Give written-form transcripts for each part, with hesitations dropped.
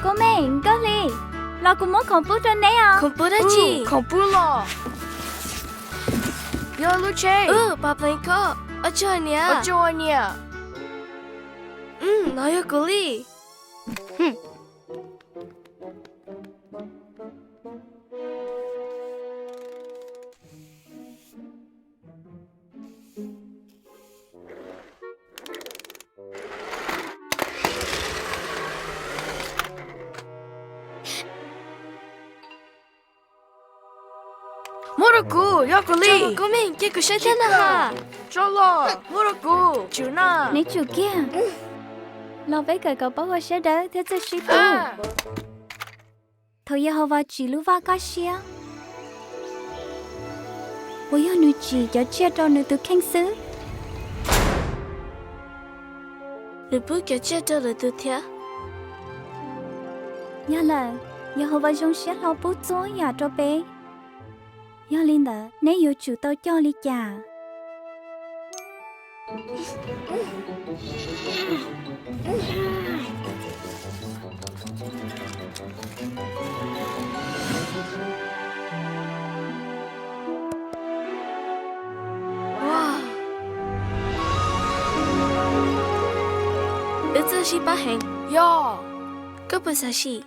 cô mình có li lo cũng muốn恐怖症đấy à恐怖的鸡。恐怖了。有路车，爸爸一个，我叫你我啊。救你。哪有鼓励？莫罗古，要鼓这励个。公民给个谁天的哈？走了，莫罗古，就那。 này chủ kia lo với cái cậu bảo sẽ đỡ thế tôi suy tu thôi giờ họ vào chỉ lưu vào cái xia bây giờ nữ chỉ cho chia cho nữ từ khen xứ 你不给接着了都贴。 nhớ là giờ họ vào trong xe lo bố chúa nhà cho bé giờ linh đó nếu yêu chủ tao cho li chả哇！这是把hình，哟，这不是是。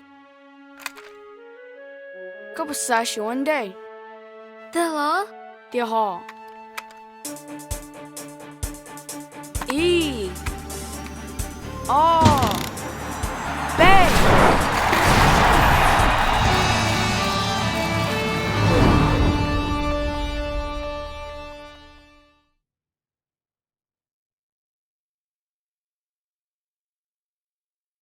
可不是啊，是问题。对了，对哈。1、2、3、4。